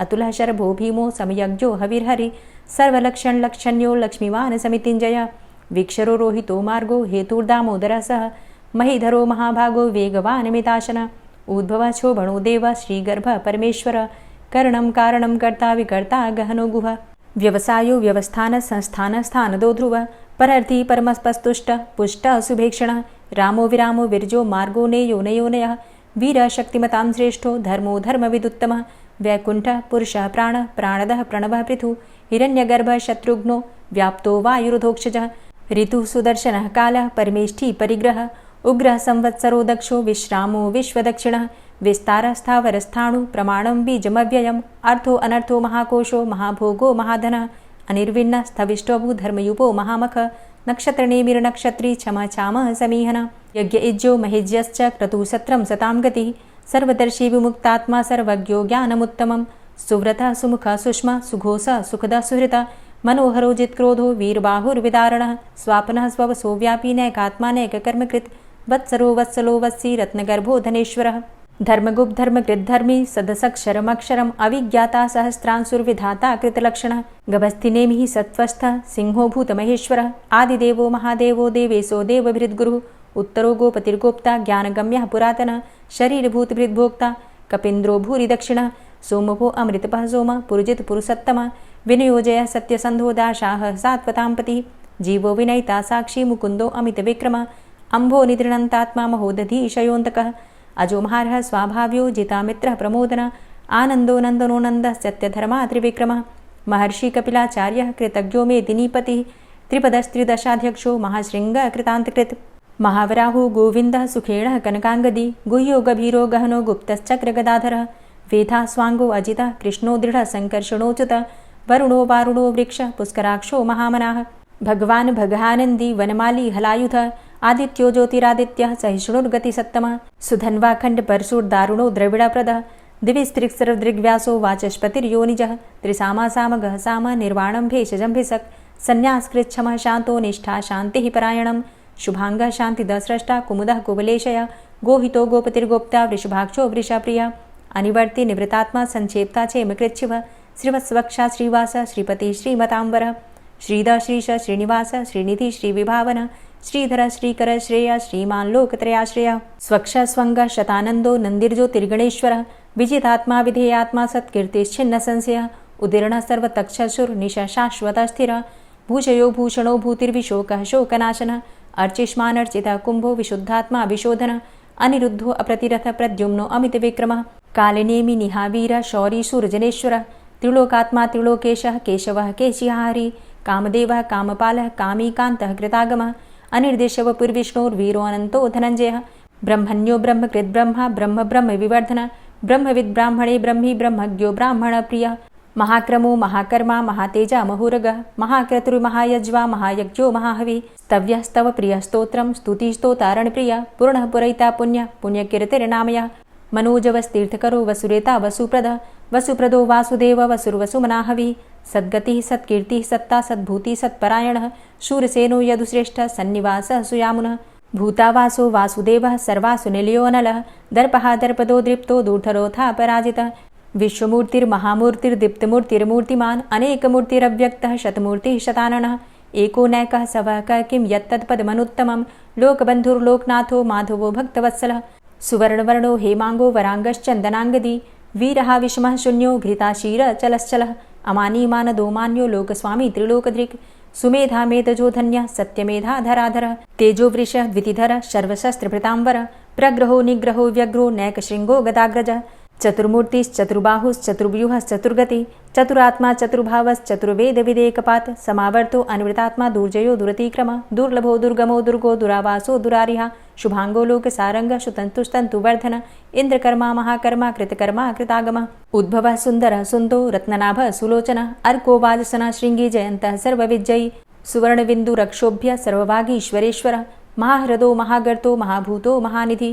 अतुलः शरभो भीमो समयज्ञो हविर्हरि सर्वलक्षणलक्षण्यो लक्ष्मीवान् समितिञ्जयः वीक्षरो रोहितो मार्गो हेतुर्दामोदरः सह महीधरो महाभागो वेगवान् मिताशनः उद्भवः क्षोभणो देवः श्रीगर्भः परमेश्वरः करणं कारणं कर्ता विकर्ता गहनो गुहः व्यवसायो व्यवस्थानः संस्थानः स्थानदो ध्रुवः परर्थी परमस्पस्तुष्टः पुष्टः सुभेक्षणः रामो विरामो विरजो मार्गो नेयो नयोनयः वीरः शक्तिमतां श्रेष्ठो धर्मो धर्मविदुत्तमः वैकुण्ठः पुरुषः प्राणः प्राणदः प्रणवः पृथुः हिरण्यगर्भः शत्रुघ्नो व्याप्तो वायुरुधोक्षजः ऋतुः सुदर्शनः कालः परमेष्ठी परिग्रहः उग्रः संवत्सरो दक्षो विश्रामो विश्वदक्षिणः विस्तारस्थावरस्थाणु प्रमाणं बीजमव्ययम् अर्थो अनर्थो महाकोशो महाभोगो महाधनः अनिर्विण्णः स्थविष्टोभू धर्मयुपो महामख नक्षत्रनेमिर्नक्षत्री क्षमचामः समीहनः यज्ञ इज्यो महिज्यश्च क्रतुः सत्रं सतां गतिः सर्वदर्शी विमुक्तात्मा सर्वज्ञो ज्ञानमुत्तमं सुव्रतः सुमुखः सुष्मा सुघोषः सुखदः सुहृतः मनोहरो जित्क्रोधो वीरबाहुर्विदारणः स्वापनः स्ववसो व्यापी नैकात्मा नैककर्मकृत् वत्सरो वत्सलो वत्सी रत्नगर्भो धनेश्वरः धर्मगुप्त धर्मकृद्धर्मी सदसक्षरमक्षरम् अविज्ञाता सहस्रांशुर्विधाता कृतलक्षणः गभस्तिनेमिः सत्त्वस्थः सिंहो भूतमहेश्वरः आदिदेवो महादेवो देवेशो देवभृद्गुरुः उत्तरो गोपतिर्गोप्ता ज्ञानगम्यः पुरातनः शरीरभूतभृद्भोक्ता कपीन्द्रो भूरि दक्षिणः सोमभो अमृतपः सोमः पुरुजित पुरुषोत्तमः विनयोजयः सत्यसन्धो दाशाः सात्वताम्पतिः जीवो विनयिता साक्षी मुकुन्दो अमितविक्रमः अम्भो निद्रणन्तात्मा महोदधीशयोऽन्तकः अजोमहारः स्वाभाव्यो जितामित्रः प्रमोदनः आनन्दो नन्दनो नन्दः सत्यधर्मा त्रिविक्रमः महर्षि कपिलाचार्यः कृतज्ञो मेदिनीपतिः त्रिपदस्त्रिदशाध्यक्षो महाशृङ्गः कृतान्तकृत् महावराहो गोविन्दः सुखेणः कनकाङ्गदी गुह्यो गभीरो गहनो गुप्तश्चक्रगदाधरः वेधा स्वाङ्गो अजितः कृष्णो दृढः सङ्कर्षणोच्युतः वरुणो वारुणो वृक्षः पुष्कराक्षो महामनाः भगवान् भगानन्दी वनमाली हलायुधः आदित्यो ज्योतिरादित्यः सहिष्णुर्गतिसत्तमः सुधन्वाखण्ड परशुर्दारुणो द्रविडप्रदः दिविस्त्रिक्सर्वदृग्व्यासो वाचस्पतिर्योनिजः त्रिसामासामगः साम निर्वाणं भेषजं भिषक् सन्न्यासकृच्छमः शान्तो निष्ठा शान्तिः परायणं शुभाङ्गः शान्तिदस्रष्टा कुमुदः कुवलेशयः गोहितो गोपतिर्गोप्ता वृषभाक्षो वृषाप्रियः अनिवर्ति निवृतात्मा संक्षेप्ता चेमकृच्छिवः श्रीवत्सवक्षा श्रीवास श्रीपति श्रीमताम्बरः श्रीद श्रीश श्रीनिवास श्रीनिधि श्रीविभावन श्रीधर श्रीकर श्रेय श्रीमान लोकत्रयाश्रय स्वक्ष स्वंग शतानंदो नंदिर्ज्योतिर्गणेश्वर विजितात्मा विधेयात्मा सत्कीर्तिश्छिन्न संशय उदीर्ण सर्वतक्षसुर निशा शाश्वत स्थिर भूषयो भूषणो भूतिर्विशोकः शोकनाशन अर्चिष्मान अर्चित कुंभो विशुद्धात्मा विशोधन अनिरुद्धो अप्रतिरथ प्रद्युम्नो अमित विक्रम कालिनेमि निहावीर शौरी सूर्जनेश्वर त्रिलोकात्मा त्रिलोकेशः केशवः केशिहारी कामदेवः कामपालः कामीकान्तः कृतागमः अनिर्देशव पुर्विष्णोर्वीरो अनन्तो धनञ्जयः ब्रह्मण्यो ब्रह्मकृद्ब्रह्मा ब्रह्म ब्रह्म विवर्धन ब्रह्मविद् ब्राह्मणे ब्रह्मी ब्रह्मज्ञो ब्राह्मण प्रिय महाक्रमो महाकर्मा महातेजा महोरगः महाक्रतुर्महायज्वा महायज्ञो महाहवि स्तव्यस्तव प्रियस्तोत्रं स्तुतिस्तोतारणप्रिय पूर्णः पुरैता पुण्य पुण्यकीर्तिर्नामयः मनोजवस्तीर्थकरो वसुरेता वसुप्रद वसुप्रदो वासुदेव वसुर्वसुमनाहवि सद्गतिः सत्कीर्तिः सत्ता सद्भूतिः सत्परायणः शूरसेनो यदुश्रेष्ठः सन्निवासः सुयामुनः भूतावासो वासुदेवः सर्वासु निलयो नलः दर्पः दर्पदो दृप्तो दूर्धरोथा पराजितः विश्वमूर्तिर्महामूर्तिर्दीप्तमूर्तिर्मूर्तिमान् अनेकमूर्तिरव्यक्तः शतमूर्तिः शताननः एको नैकः सवः किं यत्तत्पदमनुत्तमं लोकबन्धुर्लोकनाथो माधवो भक्तवत्सलः सुवर्णवर्णो हेमांगो वरांगश्चन्दनांगदी वीरः विषमः शून्यो घृताशीर चलश्चलः अमानीमानदो मान्यो लोकस्वामी त्रिलोकदृक् सुमेधा मेधजो धन्यः सत्यमेधा धराधरः तेजो वृषः द्वितिधरः सर्वशस्त्रभृतांबर प्रग्रहो निग्रहो व्यग्रो नैकशृङ्गो गदाग्रजः चतुर्मूर्तिश्चतुर्बाहुश्चतुर्व्यूहश्चतुर्गति चतुरात्मा चतुर्भावश्चतुर्वेदविदेकपात् समावर्तो अनिवृतात्मा दुर्जयो दुरतिक्रम दुर्लभो दुर्गमो दुर्गो दुरावासो दुरारिहा शुभांगो लोकसारंग शुतन्तुस्तन्तुवर्धन इन्द्रकर्मा महाकर्मा कृतकर्मा कृतागमः उद्भवः सुन्दरः सुन्दो रत्ननाभः सुलोचनः अर्को वाजसनः शृङ्गी जयन्तः सर्वविजयी सुवर्णबिन्दुरक्षोभ्य सर्वभागीश्वरेश्वरः महाह्रदो महागर्तो महाभूतो महानिधि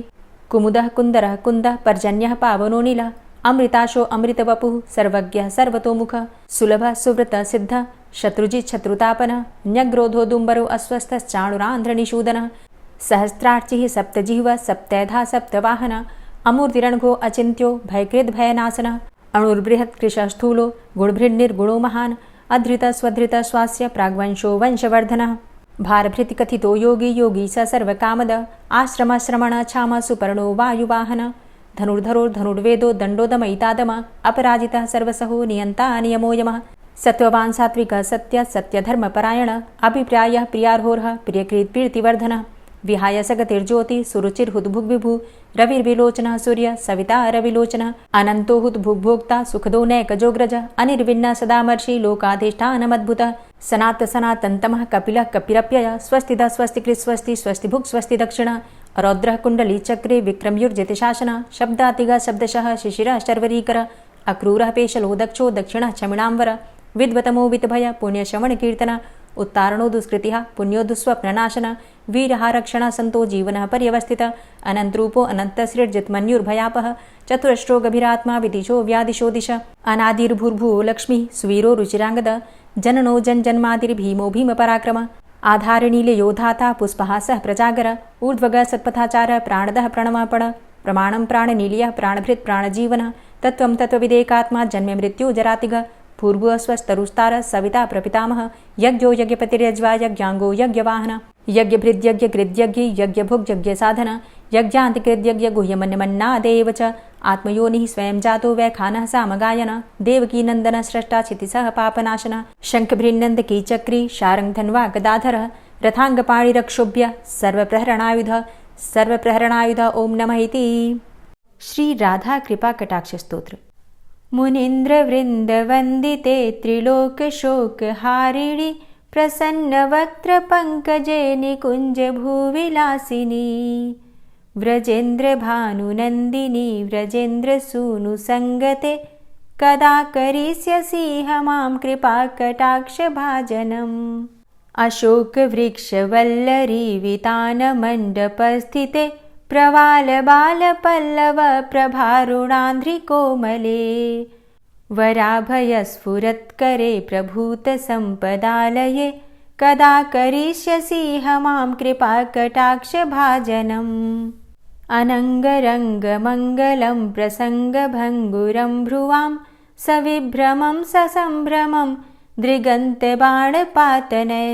कुमुदः कुन्दरः कुन्दः पर्जन्यः पावनो नीलः अमृताशो अमृतवपुः सर्वज्ञः सर्वतोमुखः सुलभः सुव्रतः सिद्धः शत्रुजित् शत्रुतापनः न्यग्रोधो दुम्बरो अस्वस्थश्चाणुरान्ध्रनिषूदनः सहस्रार्चिः सप्तजिह्वः सप्तैधा सप्तवाहनः अमूर्तिरणघो अचिन्त्यो भयकृद्भयनाशनः अणुर्बृहत् कृशस्थूलो गुणभृन्निर्गुणो महान् अधृतः स्वधृतः स्वास्य प्राग्वंशो वंशवर्धनः भारभृतिकथितो योगी योगी स सर्वकामद आश्रमश्रमण क्षाम सुपर्णो वायुवाहन धनुर्धरोर्धनुर्वेदो दण्डोदमयितादम अपराजितः सर्वसहो नियन्ता नियमो यमः सत्त्ववान् सात्विकः सत्य सत्यधर्मपरायण अभिप्रायः प्रियार्होर्ह प्रियकृत्प्रीतिवर्धनः विहाय सगतिर्ज्योति सुरुचिर्हुद्भुग्विभु रविर्विलोचनः सूर्य सविता रविलोचनः अनन्तो हुद्भुग्भोक्ता सुखदो नैकजोग्रज अनिर्विण्ण सदामर्षि लोकाधिष्ठानमद्भुतः सनात सनातन्तमः कपिलः कपिरप्यय स्वस्तिदः स्वस्तिकृत् स्वस्ति स्वस्तिभुक् स्वस्ति दक्षिण रौद्रः कुण्डली चक्रे विक्रमयुर्जिति शासन शब्दातिगः शब्दशः शिशिरः शर्वरीकर अक्रूरः पेशलो दक्षो दक्षिणः क्षमिणाम्बर विद्वतमो वितभय पुण्यश्रवणकीर्तन उत्तारणो दुष्कृतिः पुण्यो दुःस्वप्ननाशन वीरः रक्षणः सन्तो जीवनः पर्यवस्थितः अनन्तरूपो अनन्तसृर्जितमन्युर्भयापः चतुरश्रो गभीरात्मा विदिशो व्यादिशो दिश अनादिर्भूर्भुवो लक्ष्मी सुवीरो रुचिराङ्गद जननो जन्मादिर्भीमो भीमपराक्रम आधारनीलयोधाता पुष्पहासः प्रजागर ऊर्ध्वगः सत्पथाचार प्राणदः प्रणवपण प्रमाणं प्राणनीलयः प्राणभृत् प्राणजीवन तत्त्वं तत्त्वविदेकात्मा जन्म मृत्यु जरातिग पूर्वः स्वस्तरुस्तार सविता प्रपितामह यज्ञो यज्ञपतिर्यज्वा यज्ञांगो यज्ञवाहन यज्ञभृद्यज्ञकृद्यज्ञ यज्ञभुग्यज्ञसाधन यज्ञान्तिकृद्यज्ञ गुह्यमन्यमन्नादेव च आत्मयोनिः स्वयं जातो वैखानः सामगायन देवकी नन्दन स्रष्टा क्षितिसः पापनाशन शङ्खभृन्नन्दकी चक्री शारङ्गधन्वा गदाधरः रथाङ्गपाणिरक्षोभ्य सर्वप्रहरणायुध ओम नमः इति। श्री राधा कृपा कटाक्ष स्तोत्र। मुनीन्द्रवृन्दवन्दिते त्रिलोकशोकहारिणि प्रसन्नवक्त्रपङ्कजे निकुञ्जभूविलासिनी व्रजेन्द्रभानुनन्दिनी व्रजेन्द्रसूनुसङ्गते कदा करिष्यसि मां कृपाकटाक्षभाजनम् अशोकवृक्षवल्लरी वितानमण्डपस्थिते प्रवालबालपल्लव प्रभारुणान्ध्रिकोमले वराभयस्फुरत्करे प्रभूतसम्पदालये कदा करिष्यसि मां कृपाकटाक्षभाजनम् अनङ्गरङ्गमङ्गलं प्रसङ्गभङ्गुरं भ्रुवां सविभ्रमं ससम्भ्रमं दृगन्तबाणपातने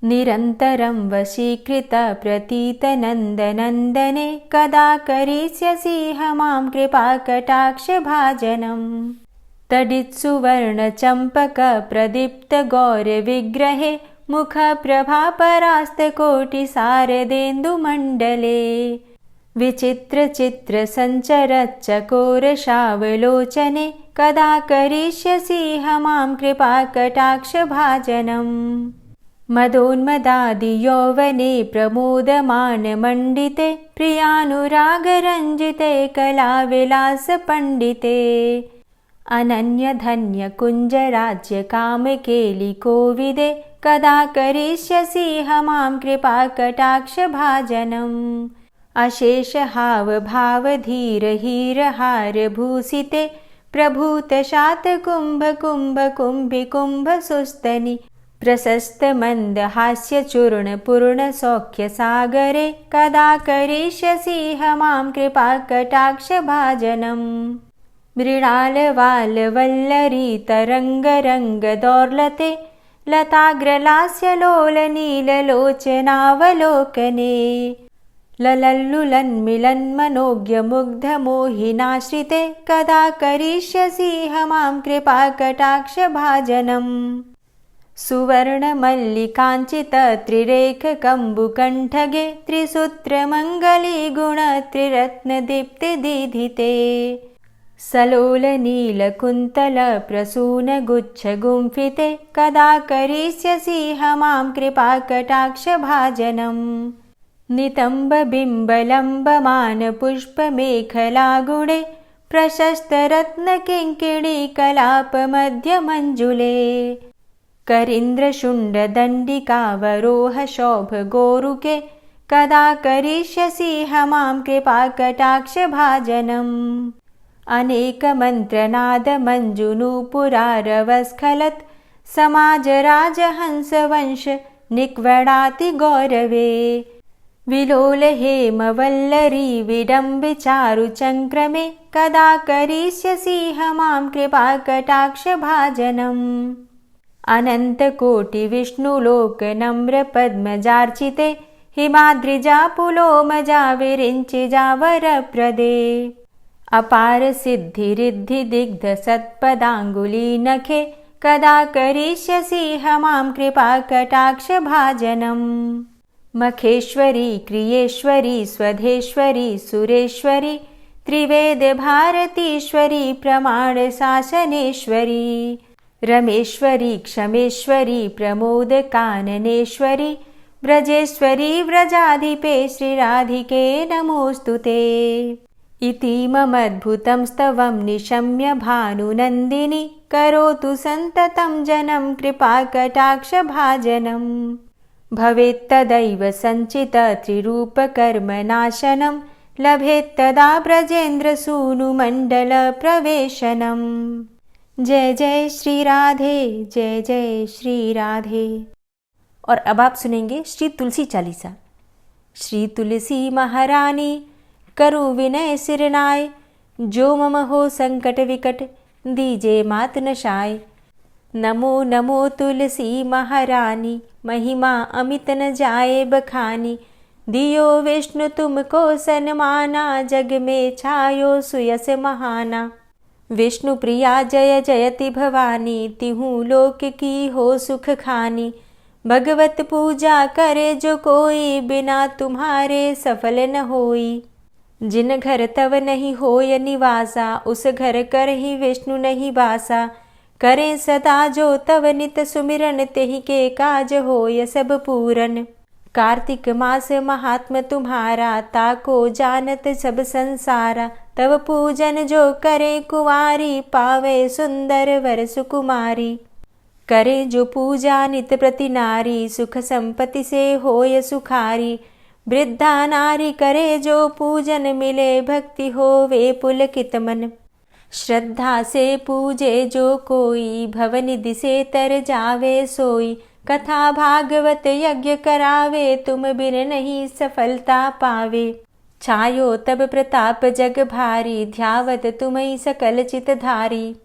निरन्तरं वशीकृत प्रतीतनन्दनन्दने कदा करिष्यसि मां कृपाकटाक्षभाजनम् तडित्सुवर्णचम्पकप्रदीप्तगौरविग्रहे मुखप्रभापरास्तकोटिसारदेन्दुमण्डले विचित्रचित्रसञ्चरच्चकोरशावलोचने कदा करिष्यसि मां कृपाकटाक्षभाजनम् मदोन्मदादियौवने प्रमोदमानमण्डिते प्रियानुरागरञ्जिते कलाविलासपण्डिते अनन्यधन्यकुञ्जराज्यकामकेलिकोविदे कदा करिष्यसि मां कृपाकटाक्षभाजनम् अशेषहावभावधीरहीरहारभूषिते प्रभूतशातकुम्भकुम्भकुम्भिकुम्भसुस्तनि प्रशस्तमन्दहास्यचूर्णपूर्णसौख्यसागरे कदा करिष्यसि मां कृपाकटाक्षभाजनम् मृणालवालवल्लरीतरङ्गरङ्गदौर्लते लताग्रलास्यलोलनीललोचनावलोकने ललल्लुलन्मिलन्मनोज्ञमुग्धमोहिनाश्रिते कदा करिष्यसि मां कृपाकटाक्षभाजनम् सुवर्णमल्लिकाञ्चितत्रिरेखकम्बुकण्ठगे त्रिसूत्रमङ्गलीगुणत्रिरत्नदीप्तिदीधिते सलोलनीलकुन्तलप्रसूनगुच्छगुम्फिते कदा करिष्यसि मां कृपाकटाक्षभाजनम् नितम्बबिम्बलम्बमानपुष्पमेखलागुणे प्रशस्तरत्नकिङ्किणीकलापमध्यमञ्जुले करीन्द्रशुण्डदण्डिकावरोहशोभगोरुके कदा करिष्यसि मां कृपाकटाक्षभाजनम् अनेकमन्त्रनादमञ्जुनूपुरारवस्खलत् समाजराजहंसवंश निक्वडातिगौरवे विलोलहेमवल्लरी विडम्बिचारुचङ्क्रमे कदा करिष्यसि मां कृपाकटाक्षभाजनम् अनन्तकोटिविष्णुलोकनम्रपद्मजार्चिते हिमाद्रिजापुलोमजा विरिञ्चिजावरप्रदे अपारसिद्धिरिद्धिदिग्धसत्पदाङ्गुलीनखे कदा करिष्यसि मां कृपाकटाक्षभाजनम् मखेश्वरी क्रियेश्वरी स्वधेश्वरी सुरेश्वरी त्रिवेदभारतीश्वरी प्रमाणशासनेश्वरी रमेश्वरी क्षमेश्वरी प्रमोदकाननेश्वरी व्रजेश्वरी व्रजाधिपे श्रीराधिके नमोऽस्तुते इतीममद्भुतं स्तवं निशम्य भानुनन्दिनी करोतु सन्ततं जनं कृपाकटाक्षभाजनम् भवेत्तदैव सञ्चितत्रिरूपकर्मनाशनं लभेत्तदा ब्रजेन्द्रसूनुमण्डलप्रवेशनम् जय जय श्री राधे, जय जय श्री राधे। और अब आप सुनेंगे श्री तुलसी चालीसा। श्री तुलसी महारानी करूँ विनय सिरनाय, जो मम हो संकट विकट दीजे मात नशाय। नमो नमो तुलसी महारानी, महिमा अमित न जाए बखानी। दियो विष्णु तुमको सन्माना, जग में छायो सुयस महाना। विष्णु प्रिया जय जयति भवानी, तिहु लोक की हो सुख खानी। भगवत पूजा करे जो कोई, बिना तुम्हारे सफल न होई। जिन घर तव नहीं होय निवासा, उस घर कर ही विष्णु नहीं बासा। करें सदा जो तव नित सुमिरन, तेहि के काज होय सब पूरन। कार्तिक मास महात्म तुम्हारा, ताको जानत सब संसारा। तव पूजन जो करे कुंवारी, पावे सुंदर वर सुकुमारी। करे जो पूजा नित प्रति नारी, सुख संपत्ति से होय सुखारी। वृद्धा नारी करे जो पूजन, मिले भक्ति होवे पुलकित मन। श्रद्धा से पूजे जो कोई, भवनिधि से तर जावे सोई। कथा भागवत यज्ञ करावे, तुम बिन नहीं सफलता पावे। छायो तब प्रताप जग भारी, ध्यावत तुम्हीं सकल चितधारी।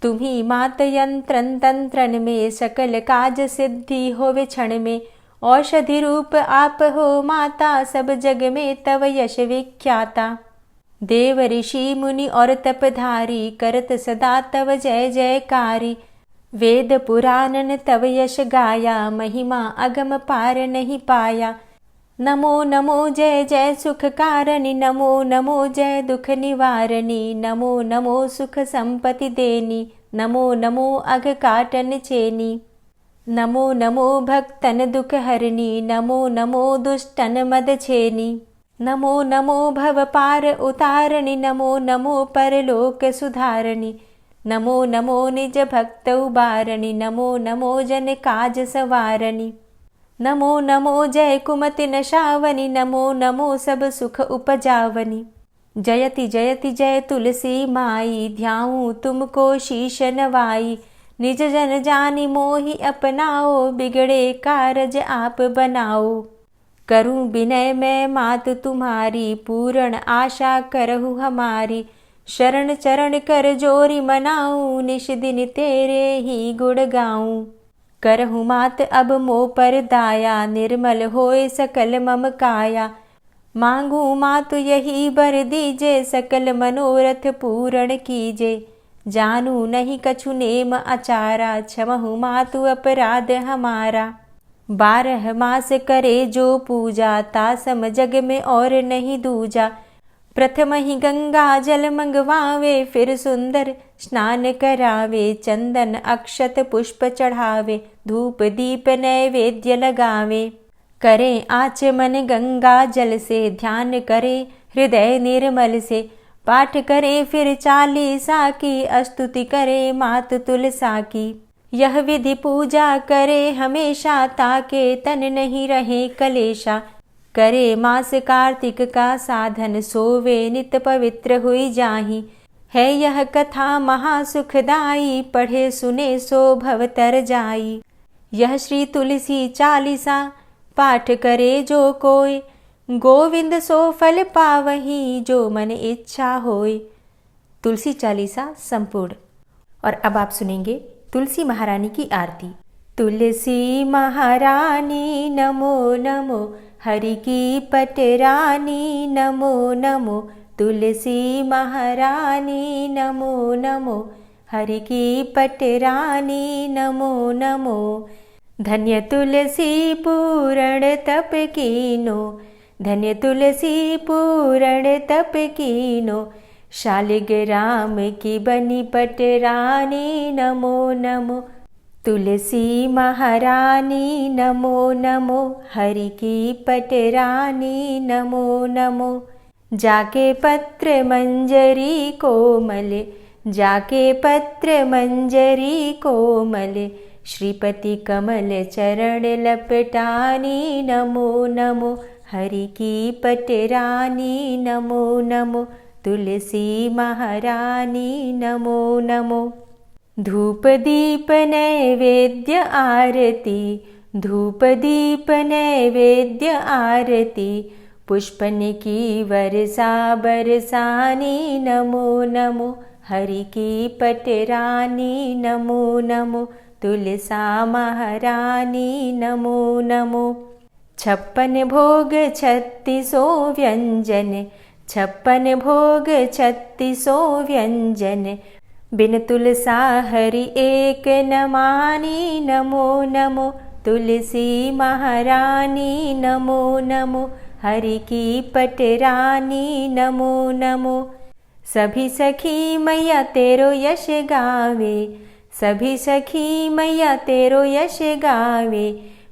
तुम्ही मात यंत्रन तंत्रन में, सकल काज सिद्धि होवे क्षण में। औषधि रूप आप हो माता, सब जग में तव यश विख्याता। देव ऋषि मुनि और तपधारी, करत सदा तव जय जयकारी। वेद पुराणन तव यश गाया, महिमा अगम पार नहीं पाया। नमो नमो जय जय सुख कारणी, नमो नमो जय दुख निवारणी। नमो नमो सुख संपत्ति देनी, नमो नमो अघ काटन चेनी। नमो नमो भक्तन दुख हरणी, नमो नमो दुष्टन मद छेनी। नमो नमो भव पार उतारणी, नमो नमो परलोक सुधारणी। नमो नमो निज भक्त उबारणी, नमो नमो जन काज सवारणी। नमो नमो जय कुमति नशावनी, नमो नमो सब सुख उपजावनी। जयति जयति जय तुलसी माई, ध्याऊं तुमको शीश नवाई। निज जन जानि मोहि अपनाओ, बिगड़े कारज आप बनाओ। करूं विनय मैं मात तुम्हारी, पूर्ण आशा करहु हमारी। शरण चरण कर जोरी मनाऊं, निश दिन तेरे ही गुण गाऊं। करहु मात अब मोह पर दाया, निर्मल होए सकल मम काया। मांगू मातु यही बर दीजे, सकल मनोरथ पूर्ण कीजे। जानू नहीं कछु नेम आचारा, क्षमहु मातु अपराध हमारा। 12 मास करे जो पूजा, तासम जग में और नहीं दूजा। प्रथम ही गंगा जल मंगवावे, फिर सुंदर स्नान करावे। चंदन अक्षत पुष्प चढ़ावे, धूप दीप नैवेद्य लगावे। करें आचमन गंगा जल से, ध्यान करे हृदय निर्मल से। पाठ करे फिर 40 की, स्तुति करे मात तुलसा की। यह विधि पूजा करे हमेशा, ताके तन नहीं रहे कलेशा। करे मास कार्तिक का साधन, सोवे नित पवित्र हुई जाहि। है यह कथा महासुखदाई, पढ़े सुने सो भव तर जाई। यह श्री तुलसी 40 पाठ करे जो कोय, गोविंद सो फल पावही, जो मन इच्छा होय। तुलसी 40 संपूर्ण। और अब आप सुनेंगे तुलसी महारानी की आरती। तुलसी महारानी नमो नमो, हरि की पटरानी नमो नमो। तुलसी महारानी नमो नमो, हरि की पटरानी नमो नमो। धन्य तुलसी पूर्ण तप कीनो, धन्य तुलसी पूर्ण तप कीनो। शालिग्राम की बनी पटरानी नमो नमो। तुलसी महारानी नमो नमो, हरि की पटरानी नमो नमो। जाके पत्र मंजरी कोमल, जाके पत्र मंजरी कोमल। श्रीपति कमल चरण लपटानी नमो नमो, हरि की पटरानी नमो नमो। तुलसी महारानी नमो नमो। धूप दीप नैवेद्य आरती, धूप दीप नैवेद्य आरती। पुष्पन की वर्षा बरसानी नमो नमो, हरि की पटरानी नमो नमो। तुलसा महारानी नमो नमो। 56 भोग 36 व्यंजन, 56 भोग 36 व्यंजन। बिन तुलसा हरि एक न मानी नमो नमो। तुलसी महारानी नमो नमो, हरि की पटरानी नमो नमो। सभी सखी मैया तेरो यश गावे, सभी सखी मैया तेरो यश गावे।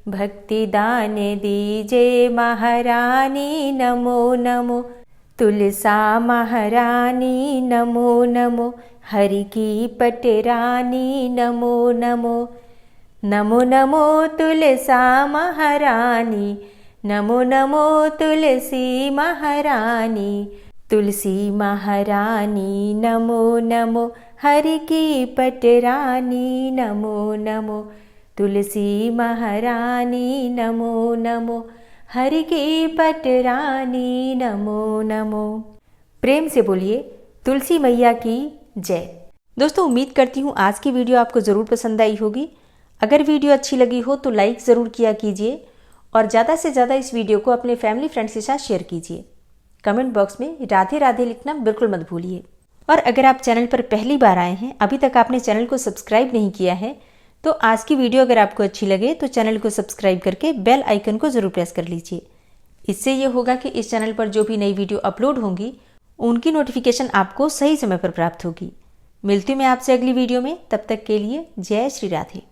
भक्ति दान दीजे महारानी नमो नमो। तुलसा महारानी नमो नमो, हरि की पटरानी नमो नमो। नमो नमो तुलसा महारानी, नमो नमो तुलसी महारानी। तुलसी महारानी नमो नमो, हरि की पटरानी नमो नमो। तुलसी महारानी नमो नमो, हरि की पटरानी नमो नमो। प्रेम से बोलिए तुलसी मैया की जय। दोस्तों, उम्मीद करती हूँ आज की वीडियो आपको ज़रूर पसंद आई होगी। अगर वीडियो अच्छी लगी हो तो लाइक ज़रूर किया कीजिए और ज़्यादा से ज़्यादा इस वीडियो को अपने फैमिली फ्रेंड्स के साथ शेयर कीजिए। कमेंट बॉक्स में राधे राधे लिखना बिल्कुल मत भूलिए। और अगर आप चैनल पर पहली बार आए हैं, अभी तक आपने चैनल को सब्सक्राइब नहीं किया है, तो आज की वीडियो अगर आपको अच्छी लगे तो चैनल को सब्सक्राइब करके बेल आइकन को ज़रूर प्रेस कर लीजिए। इससे ये होगा कि इस चैनल पर जो भी नई वीडियो अपलोड होंगी उनकी नोटिफिकेशन आपको सही समय पर प्राप्त होगी। मिलती हूँ मैं आपसे अगली वीडियो में, तब तक के लिए जय श्री राधे।